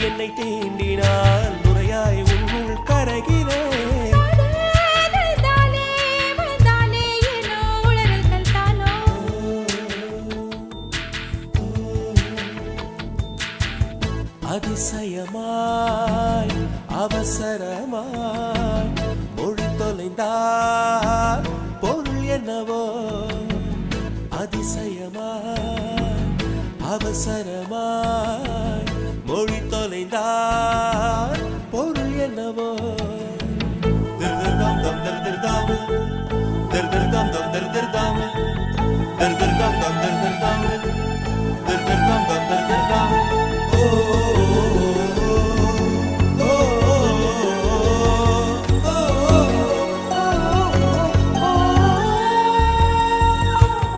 என்னை தீண்டினால் முறையாய் உன்னுள் கரைகிறேன். அதிசயமாய் அவசரமாய் மொழி தொலைந்தால் பொருள் என்னவோ. அதிசயமாய் அவசரமாய் மொழி தொலைந்தால் பொருள் என்னவோ. திர் திர் தாம் தம் திர் திர் தாம் திர் திர் தாம் தம் திர் திர் தாம்